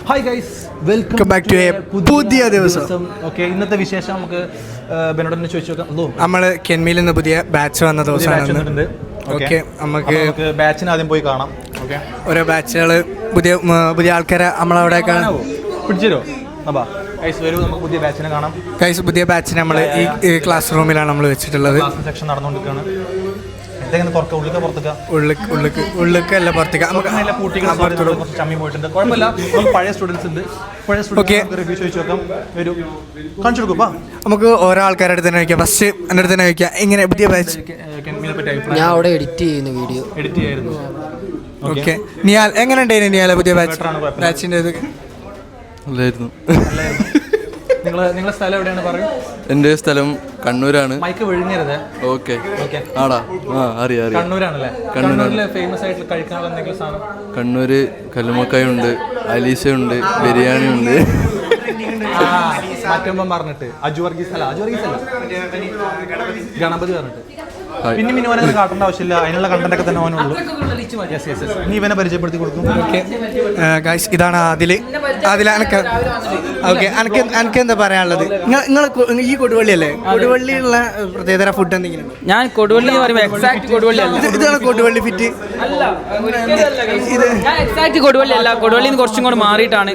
Hi guys, welcome back to a പുതിയ ദിവസം. Okay, ഇന്നത്തെ വിശേഷം നമുക്ക് ബെനോടനെ ചോദിച്ചു നോക്കാം. നമ്മൾ കെൻമിയിൽ നിന്ന് പുതിയ ബാച്ച് വന്ന ദിവസമാണ്. ഓക്കെ, നമുക്ക് ബാച്ചിന് ആദ്യം പോയി കാണാം. ഓക്കെ, ഓരോ ബാച്ചുകൾ പുതിയ ആൾക്കാരെ നമ്മളവിടെ പിടിച്ചോ. അപ്പാ ഗൈസ് വരൂ, നമുക്ക് പുതിയ ബാച്ചിനെ കാണാം. ഗൈസ്, പുതിയ ബാച്ചിനെ നമ്മൾ ഈ ക്ലാസ് റൂമിലാണ് നമ്മൾ വെച്ചിട്ടുള്ളത്. സെക്ഷൻ നടന്നുകൊണ്ടിരിക്കുകയാണ്. ഉള്ളിക്കല്ല പുറത്തേക്ക് ചമ്മി പോയിട്ടുണ്ട്. കുഴപ്പമില്ല, പഴയ സ്റ്റുഡൻസ് ഉണ്ട്. പഴയ സ്റ്റുഡൻസ് റിവ്യൂ ചോദിച്ചു നോക്കാം. വരൂ, കാണിച്ചു കൊടുക്കും. നമുക്ക് ഓരോ ആൾക്കാരുടെ അടുത്ത് തന്നെ വയ്ക്കാം. ഫസ്റ്റ് എൻ്റെ അടുത്ത് തന്നെ വയ്ക്കാം. എങ്ങനെ പുതിയ ബാച്ച്? ഞാൻ അവിടെ എഡിറ്റ് ചെയ്യായിരുന്നു. ഓക്കെ, നിയാൽ എങ്ങനെ ഉണ്ടായിരുന്നു? നിയാലെ പുതിയ ബാച്ചിൻ്റെ ഇത് അല്ലായിരുന്നു. നിങ്ങളെ സ്ഥലം എവിടെയാണ് പറയും? എൻ്റെ സ്ഥലം കണ്ണൂരാണ്. മൈക്ക് വിഴുങ്ങരുത്. ഓക്കെ, ആടാ, അറിയാം. കണ്ണൂരാണല്ലേ? കണ്ണൂരിലെ ഫേമസ് ആയിട്ട് കഴിക്കാനുള്ള എന്തെങ്കിലും സാധനം? കണ്ണൂര് കല്ലുമക്കായ ഉണ്ട്, അലീസ ഉണ്ട്, ബിരിയാണി ഉണ്ട്. മാറ്റുമ്പം പറഞ്ഞിട്ട് അജു വർഗീസ് അല്ല, ഗണപതി പറഞ്ഞിട്ട് പിന്നെ മിനുവനെ കാട്ടേണ്ട ആവശ്യമില്ല. അതിനുള്ള കണ്ടന്റ് ഒക്കെ തന്നെ ഓനുള്ളൂ. നീ ഇവനെ പരിചയപ്പെടുത്തി കൊടുക്കും. ഓക്കെ ഗൈസ്, ഇതാണ് ആദില്. ഓക്കെ, എനിക്ക് എന്താ പറയാനുള്ളത്? നിങ്ങൾ ഈ കൊടുവള്ളിയല്ലേ? കൊടുവള്ളിയുള്ള പ്രത്യേകതര ഫുഡ് എന്തെങ്കിലും? ഞാൻ കൊടുവള്ളി എന്ന് പറയുമ്പോൾ എക്സാക്ട് കൊടുവള്ളി അല്ല. ഇതാണ് കൊടുവള്ളി ഫിറ്റ്? ഇത് എക്സാക്ട് കൊടുവള്ളി അല്ല. കൊടുവള്ളിയിൽ നിന്ന് കുറച്ചും കൂടെ മാറിയിട്ടാണ്.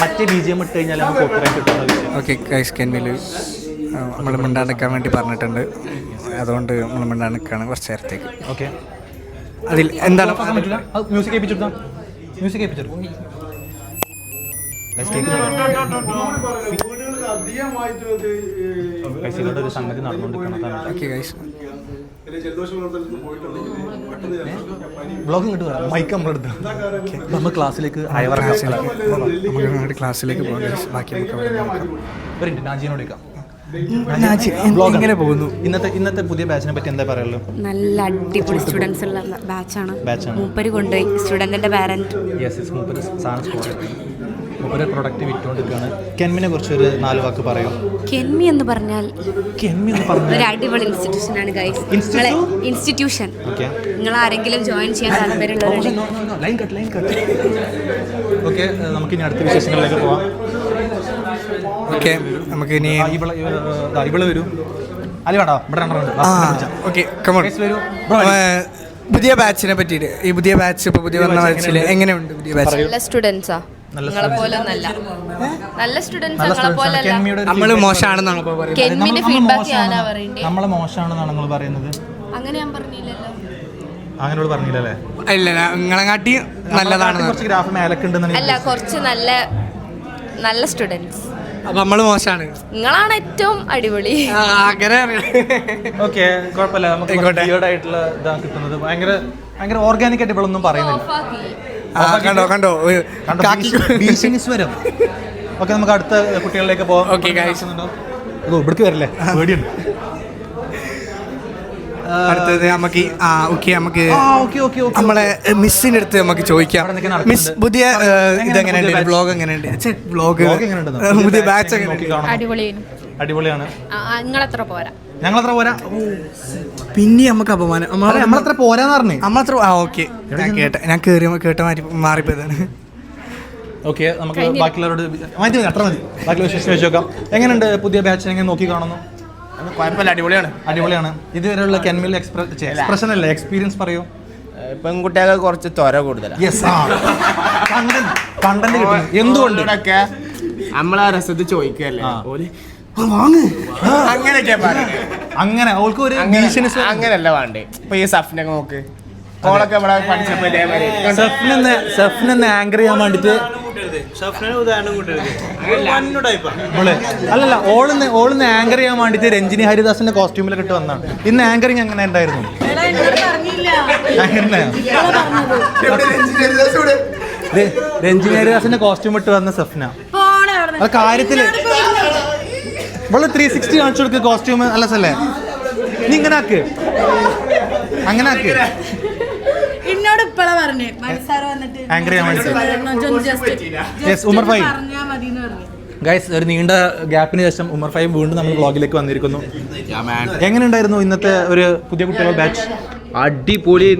മറ്റേ BGM ഇട്ട് കഴിഞ്ഞാൽ നമുക്ക് കോപ്പിറൈറ്റ് കിട്ടുന്നത്. ഓക്കെ ഗൈസ്, കെൻമിൽ നമ്മൾ മിണ്ടാണ്ടിരിക്കാൻ വേണ്ടി പറഞ്ഞിട്ടുണ്ട്. അതുകൊണ്ട് നമ്മൾ മിണ്ടാണ്ടിരിക്കുകയാണ് കുറച്ച് നേരത്തേക്ക്. ഓക്കെ, അതിൽ എന്താണ് മ്യൂസിക് കേൾപ്പിച്ചെടുക്കാം. മ്യൂസിക് കേൾപ്പിച്ചെടുക്കും. ഒരു സംഗതി നടന്നുകൊണ്ടിരിക്കണം. ഓക്കെ ഗൈസ്, ബ്ലോഗിങ് കിട്ടുക. മൈക്ക് നമ്മളെടുത്ത് നമ്മൾ ക്ലാസ്സിലേക്ക് ക്ലാസ്സിലേക്ക് പോകാം. ബാക്കി നമുക്ക് നാജിനോട് വിളിക്കാം. എങ്ങനെ പോകുന്നു? ഇന്നത്തെ പുതിയ ബാച്ചിനെ പറ്റി എന്താ പറയുള്ളൂ? നല്ല അടിപൊളി സ്റ്റുഡൻസ് ഉള്ള ബാച്ചാണ്. മൂപ്പര് കൊണ്ടുപോയി സ്റ്റുഡന്റിന്റെ പാരന്റ്. മൂപ്പര് പ്രൊഡക്റ്റ് വിറ്റുകൊണ്ടിരിക്കുകയാണ്. കെൻമിനെ കുറിച്ച് ഒരു 4 വാക്ക് പറയും. കെൻമി എന്ന് പറഞ്ഞാൽ ഒരു അടിപൊളി ഇൻസ്റ്റിറ്റ്യൂഷൻ ആണ് ഗൈസ്. ഇൻസ്റ്റിറ്റ്യൂഷൻ നിങ്ങൾ ആരെങ്കിലും ജോയിൻ ചെയ്യാൻ താല്പര്യമുള്ളവരുണ്ട്. ഓക്കെ, നമുക്കിനി അടുത്ത വിശേഷങ്ങളിലേക്ക് പോവാം. ഓക്കെ, നമുക്ക് ഇനി ഇവിടെ വരൂ. അലി വേണ്ട, ഓക്കെ, പുതിയ ബാച്ചിനെ പറ്റിയിട്ട്. ഈ പുതിയ ബാച്ച് ഇപ്പോൾ പുതിയ വന്ന ബാച്ചിൽ എങ്ങനെയുണ്ട്? പുതിയ ബാച്ച് നല്ല സ്റ്റുഡൻസാ, നിങ്ങളെ പോലെ നല്ല സ്റ്റുഡൻസ്. നമ്മള് മോശമാണെന്നാണ് കെൻമിന്റെ ഫീഡ്ബാക്ക് ഞാനാ പറയുന്നത്. നമ്മളെ മോശമാണെന്നാണ് നിങ്ങൾ പറയുന്നത്. അങ്ങനെ ഞാൻ പറഞ്ഞില്ലല്ലോ. അങ്ങനോട് പറഞ്ഞില്ലല്ലേ? ഇല്ല, നിങ്ങളെ കാട്ടി നല്ലതാണ്. കുറച്ച് ഗ്രാഫ് മേലക്കുണ്ടെന്ന്. അല്ല, കുറച്ച് നല്ല സ്റ്റുഡൻസ്. അപ്പൊ നമ്മള് മോശമാണ്, നിങ്ങളാണ് ഏറ്റവും അടിപൊളി. അങ്ങനെ ഓക്കെ, കുഴപ്പമില്ല. നമുക്ക് ആയിട്ടുള്ള ഇതാണ് കിട്ടുന്നത്. ഭയങ്കര ഓർഗാനിക് ആയിട്ട് ഇവളൊന്നും പറയുന്നില്ല. കണ്ടോ ഭീഷണിസ്വരം. ഓക്കെ, നമുക്ക് അടുത്ത കുട്ടികളിലേക്ക് പോകാം. ഓക്കെ ഗൈസ്, ഇവിടേക്ക് വരില്ലേ? പേടിയുണ്ട്. അടുത്തത് നമുക്ക് നമ്മളെ മിസ്സിന്റെ അടുത്ത് നമുക്ക് ചോദിക്കാം. മിസ്, പുതിയ ഇതെങ്ങനെയുണ്ട്? ബ്ലോഗ് എങ്ങനെയുണ്ട്? പുതിയ ബാച്ച് അടിപൊളിയാണ്. നിങ്ങളെത്ര പോരാ? ഞങ്ങളത്ര പോരാ. പിന്നെ നമുക്ക് അപമാനം. നമ്മളത്ര പോരാന്ന് പറഞ്ഞു. നമ്മളത്ര ഓക്കെ, ഞാൻ കേട്ട മാറിപ്പോയതാണ്. ഓക്കെ, നമുക്ക് ബാക്കിയുള്ളവരോട് ബാക്കിയുള്ള വിശേഷം വെച്ച് നോക്കാം. എങ്ങനെയുണ്ട് പുതിയ ബാച്ച്? എങ്ങനെ നോക്കി കാണുന്നു? കുഴപ്പമില്ല, അടിപൊളിയാണ്. ഇതുവരെയുള്ള കെൻമിൽ എക്സ്പ്രഷൻ അല്ലേ, എക്സ്പീരിയൻസ് പറയൂ. പെൺകുട്ടികൾക്ക് കുറച്ച് ത്വര കൂടുതലാണ്. കണ്ടന്റ് കിട്ടും. എന്തുകൊണ്ട്? നമ്മളാ രസത്തിൽ ചോദിക്കല്ലേ, അങ്ങനെ അവൾക്ക് ഒരു അങ്ങനെയല്ല വേണ്ടേ. ഇപ്പൊ ഈ സഫ്നൊക്കെ നോക്ക്, ഓളൊക്കെ ഇവിടെ പഠിച്ചപ്പോ സെഫ്നെ ആങ്കർ ചെയ്യാൻ വേണ്ടിട്ട് അല്ലല്ല, ഓളിന്ന് ആങ്കർ ചെയ്യാൻ വേണ്ടിട്ട് രഞ്ജിനി ഹരിദാസിന്റെ കോസ്റ്റ്യൂമിലൊക്കെ ഇട്ട് വന്നാണ്. ഇന്ന് ആങ്കറിങ് അങ്ങനെ ഉണ്ടായിരുന്നു. രഞ്ജിനി ഹരിദാസിന്റെ കോസ്റ്റ്യൂം ഇട്ട് വന്ന സഫ്ന അത് കാര്യത്തില് ഇവള് 360 കാണിച്ചു കൊടുക്കുക കോസ്റ്റ്യൂം. അല്ല സല്ലേ, നീ ഇങ്ങനെ ആക്ക്, അങ്ങനെ ആക്ക്. എന്നോട് ഇപ്പഴാ പറഞ്ഞേ ആങ്കർ ചെയ്യാൻ വേണ്ടി ഉമർ ഫൈ. ഗൈസ്, ഒരു നീണ്ട ഗ്യാപ്പിന് ശേഷം ഉമർ ഫൈ വീണ്ടും നമ്മൾ വ്ളോഗിലേക്ക് വന്നിരിക്കുന്നു. എങ്ങനെയുണ്ടായിരുന്നു ഇന്നത്തെ ഒരു പുതിയ കുട്ടികളുടെ ബാച്ച്? അടിപൊളി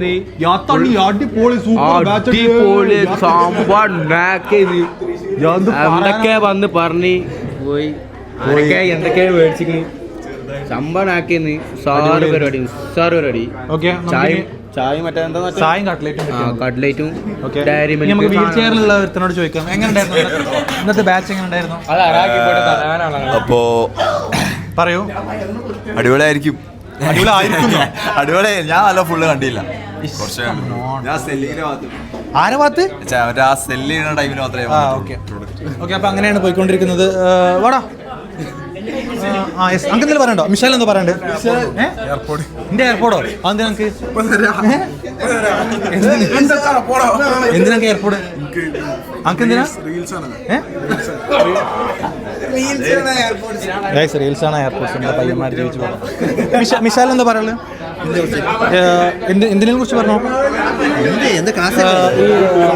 അടിപൊളി സംഭവം എന്തൊക്കെ വന്ന് പറഞ്ഞ് പോയി ആരൊക്കെ എന്തൊക്കെയാണ് മേടിച്ചിട്ട് സംഭവം ആക്കിയെന്ന് സാറ് പരിപാടി ഓക്കെ ചായ മറ്റേ എന്താ ചായയും കട്ട്ലേറ്റും ഡയറി നമുക്ക് വീൽ ചെയറിലുള്ള ഒരുത്തനോട് ചോദിക്കാം എങ്ങനെയുണ്ടായിരുന്നു ഇന്നത്തെ ബാച്ച് എങ്ങനെയുണ്ടായിരുന്നു അപ്പോ പറയൂ അടിപൊളിയായിരിക്കും അടിപൊളിയായിരിക്കും അടിപൊളി ഞാൻ നല്ല ഫുള്ള് കണ്ടില്ല കുറച്ച് ഞാൻ സെല്ലിങ്ങിന് ആരെ ഭാഗത്ത് ആ സെല്ല് ചെയ്യുന്ന ടൈമിൽ മാത്രമേ ഓക്കെ അപ്പൊ അങ്ങനെയാണ് പോയിക്കൊണ്ടിരിക്കുന്നത് വാടാ യെസ് അങ്ക് എന്തെങ്കിലും പറയണ്ടോ മിഷേൽ എന്താ പറയണ്ടേ എന്റെ എയർപോർട്ടോ അതെന്താ നമുക്ക് എന്തിനാ എയർപോർട്ട് അങ്ക് എന്തിനാ റീൽസ് ആണ് എയർപോർട്ട്സ് പയ്യന്മാർ ജീവിച്ചു പോകാം മിഷാൽ എന്താ പറയുള്ളു എന്തിനെ കുറിച്ച് പറഞ്ഞോ ഈ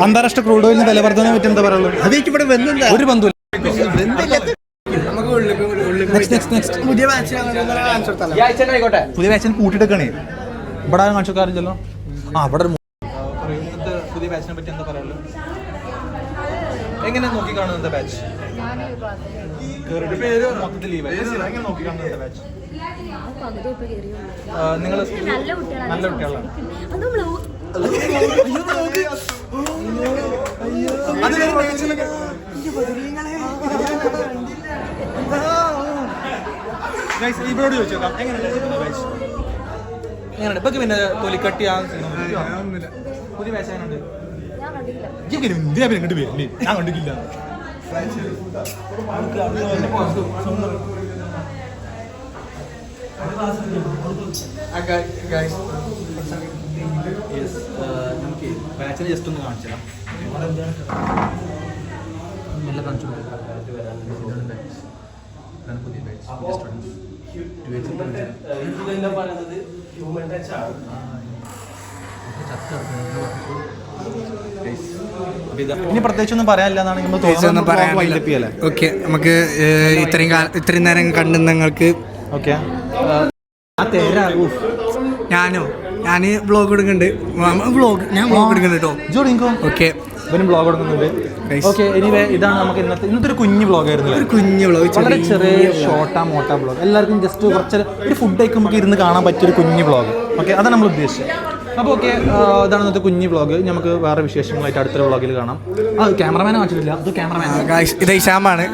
അന്താരാഷ്ട്ര ക്രൂഡ് ഓയിലിന് വില വർധനയെ പറ്റി എന്താ പറയുള്ളൂ ഒരു ബന്ധുല്ല പുതിയ ബാച്ചിന് കൂട്ടിയിട്ടൊക്കെയാണ് ഇവിടെ കാണിച്ചു കാറില്ലല്ലോ ഇവിടെ പുതിയ ബാച്ചിനെ പറ്റി എന്താ പറയുള്ളൂ എങ്ങനെ നോക്കി കാണുന്നത് ബാച്ച് പേര് മൊത്തത്തിൽ ലീവ് എങ്ങനെ നോക്കി കാണുന്നത് ബാച്ച് നിങ്ങൾ നല്ല കുട്ടികളാണ് ഇവരോട് ചോദിച്ചേക്കാം എങ്ങനെയുണ്ട് ഇപ്പൊ പിന്നെ തൊലിക്കട്ടി ആ പുതിയ ബാച്ച് എങ്ങനെയുണ്ട് എന്തിനാ പിന്നെ ഇങ്ങോട്ട് വരില്ലേ ഞാൻ കണ്ടിട്ടില്ല നമുക്ക് ബാച്ചിനെ ജസ്റ്റ് ഒന്ന് കാണിച്ചു തരാം നല്ല കാണിച്ചു പുതിയ ബാച്ച് ഇനി പ്രത്യേകിച്ചൊന്നും പറയാനില്ല എന്നാണ് നമ്മൾ തോന്നുന്നത്. ഓക്കെ നമുക്ക് ഇത്രയും നേരം കണ്ടു നിങ്ങൾക്ക്. ഓക്കെ ഞാൻ വ്ളോഗ് എടുക്കുന്നുണ്ട്. ഞാൻ വ്ളോഗ് എടുക്കുന്നുണ്ട് കേട്ടോ. ഓക്കെ ഇവനും വ്ളോഗ് എടുക്കുന്നുണ്ട്. ഓക്കെ എനിവേ ഇതാണ് നമുക്ക് ഇന്നത്തെ ഒരു കുഞ്ഞു വ്ളോഗ് ആയിരുന്നു. കുഞ്ഞു വ്ളോഗ് വളരെ ചെറിയ മോട്ടാ വ്ളോഗ്. എല്ലാവർക്കും ജസ്റ്റ് കുറച്ച് ഒരു ഫുഡ് കഴിക്കുമ്പോൾ ഇരുന്ന് കാണാൻ പറ്റിയൊരു കുഞ്ഞു വ്ളോഗ്. ഓക്കെ അതാണ് നമ്മൾ ഉദ്ദേശിച്ചത്. അപ്പോൾ ഓക്കെ ഇതാണ് ഇന്നത്തെ കുഞ്ഞു വ്ളോഗ്. നമുക്ക് വേറെ വിശേഷങ്ങളായിട്ട് അടുത്തൊരു വ്ളോഗിൽ കാണാം. ക്യാമറമാനെ കാണിച്ചിട്ടില്ല. അത് ക്യാമറമാൻ ഇത് ഇഷാമാണ്.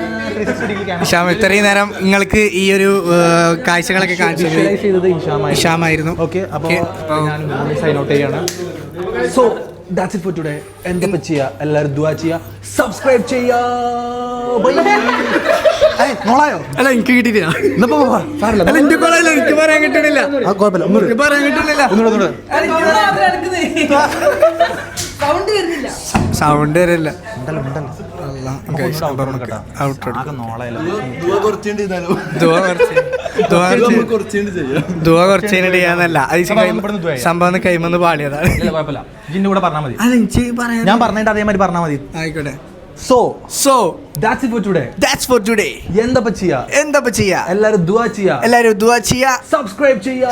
ഇഷാം ഇത്രയും നേരം നിങ്ങൾക്ക് ഈ ഒരു കാഴ്ചകളൊക്കെ ചെയ്തത് ഇഷാമായിരുന്നു. ഓക്കെ അപ്പോൾ ഞാൻ സൈൻ ഔട്ട് ചെയ്യാണ്. So that's it for today. എന്താ ചെയ്യാ എല്ലാവരും ദുആ ചെയ്യാ, സബ്സ്ക്രൈബ് ചെയ്യാ. നോളായോ അല്ല എനിക്ക് കിട്ടിയിട്ടില്ല. എനിക്ക് പറയാൻ കിട്ടണില്ല. സൗണ്ട് വരില്ല. ചെയ്യാന്നല്ല സംഭവം കൈമന്ന് പാളിയതാണ്. കൂടെ പറഞ്ഞാൽ മതി. ഞാൻ പറഞ്ഞിട്ട് അതേമാതിരി പറഞ്ഞാൽ മതി. ആയിക്കോട്ടെ. So that's it for today. എന്താ ചെയ്യാ എല്ലാരും ദുആ ചെയ്യാ, സബ്സ്ക്രൈബ് ചെയ്യാ.